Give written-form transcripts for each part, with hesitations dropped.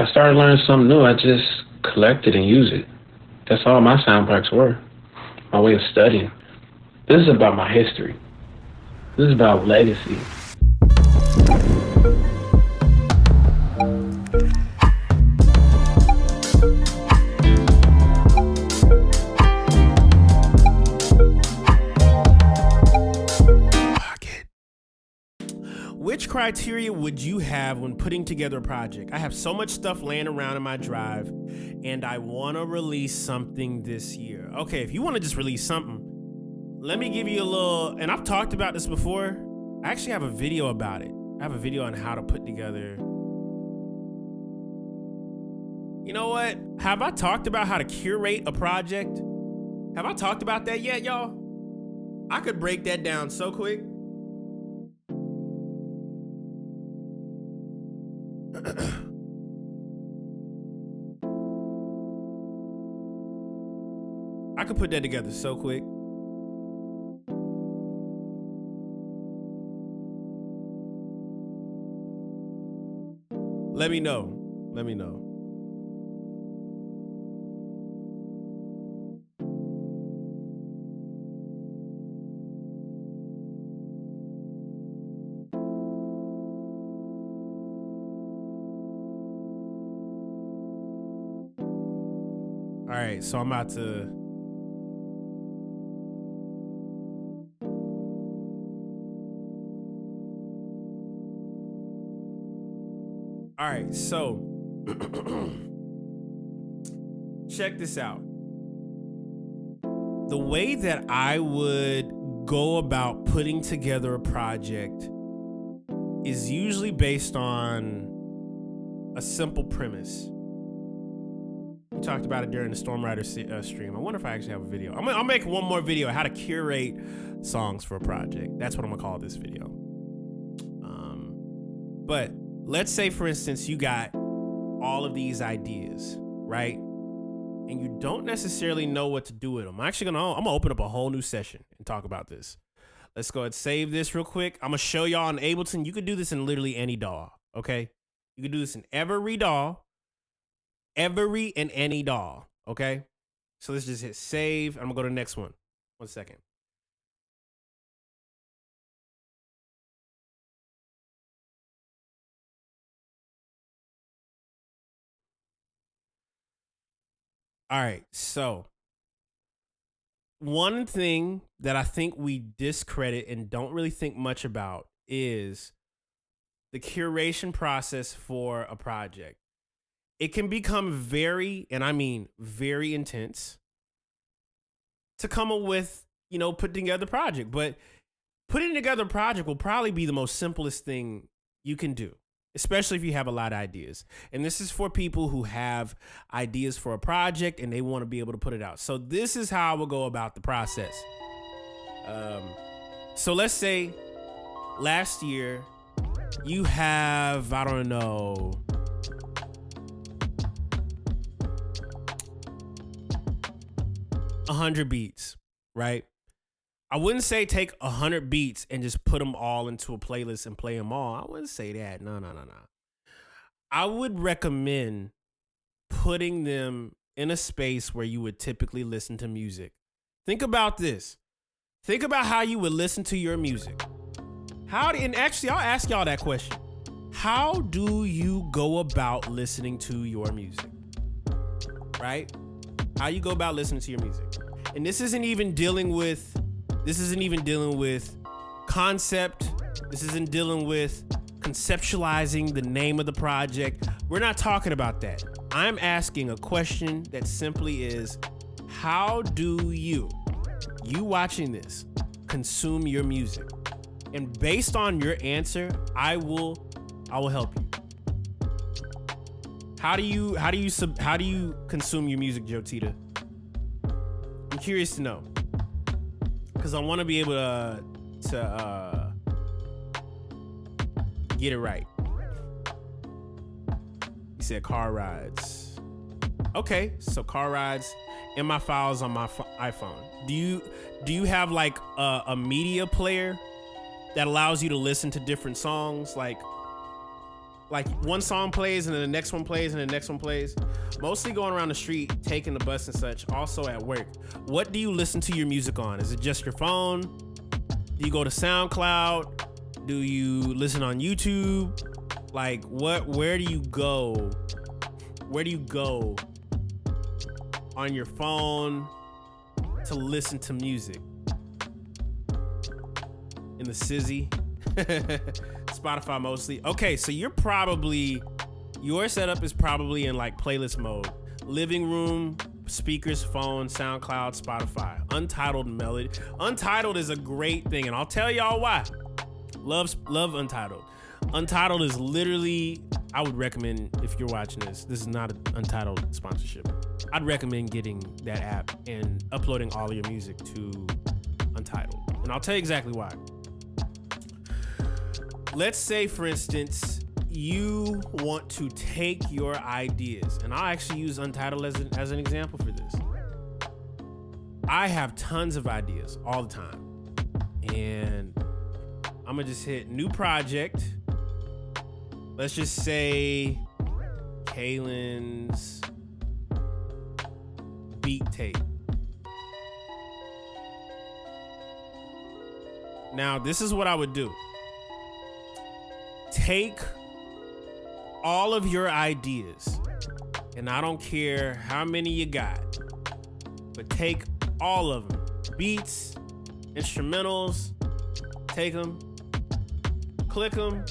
I started learning something new, I just collect it and use it. That's all my soundtracks were. My way of studying. This is about my history. This is about legacy. Which criteria would you have when putting together a project? I have so much stuff laying around in my drive, and I want to release something this year. Okay, if you want to just release something, let me give you a little, and I've talked about this before. I actually have a video about it. I have a video on how to put together. You know what? Have I talked about how to curate a project? Have I talked about that yet, y'all? I could break that down so quick. I could put that together so quick. Let me know. Let me know. All right, so I'm about to. All right, so check this out. The way that I would go about putting together a project is usually based on a simple premise. We talked about it during the Stormrider stream. I wonder if I actually have a video. I'll make one more video, how to curate songs for a project. That's what I'm gonna call this video. But let's say, for instance, you got all of these ideas, right? And you don't necessarily know what to do with them. I'm gonna open up a whole new session and talk about this. Let's go ahead and save this real quick. I'm gonna show y'all in Ableton. You could do this in literally any DAW, okay? You could do this in every DAW, every and any DAW, okay? So let's just hit save. I'm gonna go to the next one. 1 second. All right, so one thing that I think we discredit and don't really think much about is the curation process for a project. It can become very, and I mean very intense to come up with, putting together a project. But putting together a project will probably be the most simplest thing you can do, especially if you have a lot of ideas. And this is for people who have ideas for a project and they want to be able to put it out. So this is how I will go about the process. So let's say last year you have, I don't know, 100 beats, right? I wouldn't say take 100 beats and just put them all into a playlist and play them all. I wouldn't say that. No. I would recommend putting them in a space where you would typically listen to music. Think about this. Think about how you would listen to your music. And actually, I'll ask y'all that question. How do you go about listening to your music? Right? How you go about listening to your music. And this isn't even dealing with concept. This isn't dealing with conceptualizing the name of the project. We're not talking about that. I'm asking a question that simply is, how do you watching this, consume your music? And based on your answer, I will help you. How do you consume your music, Joe Tita? I'm curious to know, because I want to be able to get it right. You said car rides. Okay, so car rides in my files on my iPhone. Do you have like a media player that allows you to listen to different songs? Like, Like one song plays and then the next one plays and the next one plays. Mostly going around the street, taking the bus and such, also at work. What do you listen to your music on? Is it just your phone? Do you go to SoundCloud? Do you listen on YouTube? Like where do you go? Where do you go on your phone to listen to music? In the Sizzy? Spotify mostly. Okay, so your setup is probably in like playlist mode. Living room, speakers, phone, SoundCloud, Spotify. Untitled melody. Untitled is a great thing, and I'll tell y'all why. Love Untitled. Untitled is literally, I would recommend, if you're watching this is not an Untitled sponsorship. I'd recommend getting that app and uploading all of your music to Untitled. And I'll tell you exactly why. Let's say, for instance, you want to take your ideas, and I'll actually use Untitled as an example for this. I have tons of ideas all the time, and I'm gonna just hit new project. Let's just say Kaelin's beat tape. Now, this is what I would do. Take all of your ideas, and I don't care how many you got, but take all of them. Beats, instrumentals, take them, click them,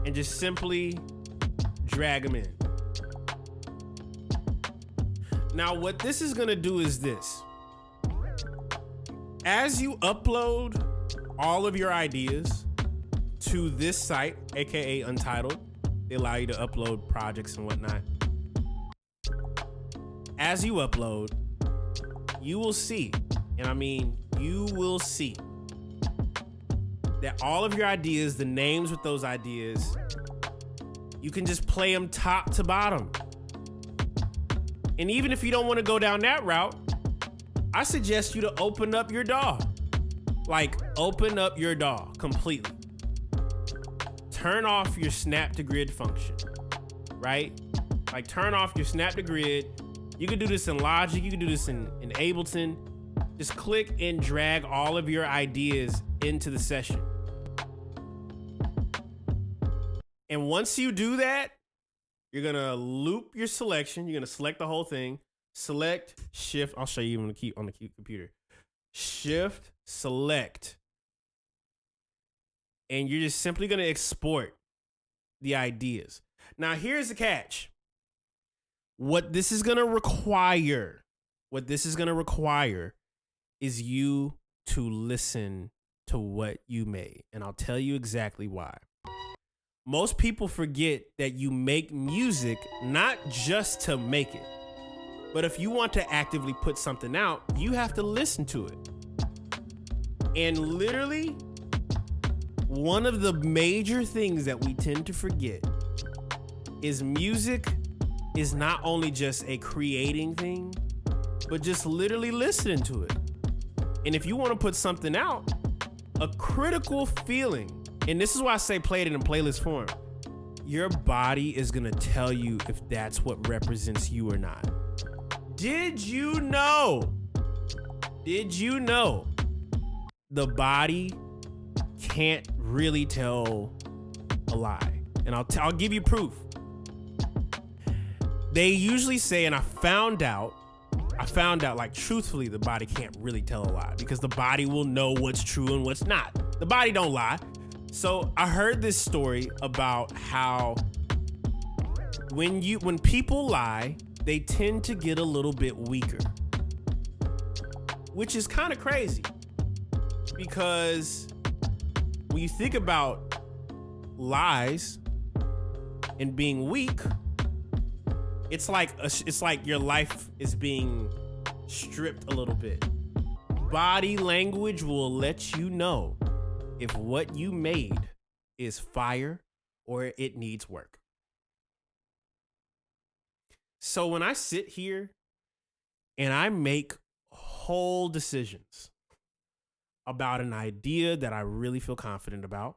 and just simply drag them in. Now, what this is gonna do is this. As you upload all of your ideas to this site, aka Untitled, they allow you to upload projects and whatnot. As you upload, you will see, and I mean you will see, that all of your ideas, the names with those ideas, you can just play them top to bottom. And even if you don't want to go down that route, I suggest you to open up your DAW. Like, open up your DAW completely. Turn off your snap to grid function, right? Like, turn off your snap to grid. You can do this in Logic, you can do this in Ableton. Just click and drag all of your ideas into the session. And once you do that, you're gonna loop your selection. You're gonna select the whole thing. Select, shift. I'll show you on the computer. Shift, select. And you're just simply gonna export the ideas. Now, here's the catch. What this is gonna require is you to listen to what you made. And I'll tell you exactly why. Most people forget that you make music not just to make it, but if you want to actively put something out, you have to listen to it. And literally, one of the major things that we tend to forget is music is not only just a creating thing, but just literally listening to it. And if you want to put something out, a critical feeling, and this is why I say play it in a playlist form, your body is gonna tell you if that's what represents you or not. Did you know the body can't really tell a lie? And I'll give you proof. They usually say, and I found out like truthfully, the body can't really tell a lie because the body will know what's true and what's not. The body don't lie. So I heard this story about how when people lie, they tend to get a little bit weaker, which is kind of crazy because when you think about lies and being weak, it's like your life is being stripped a little bit. Body language will let you know if what you made is fire or it needs work. So when I sit here and I make whole decisions about an idea that I really feel confident about,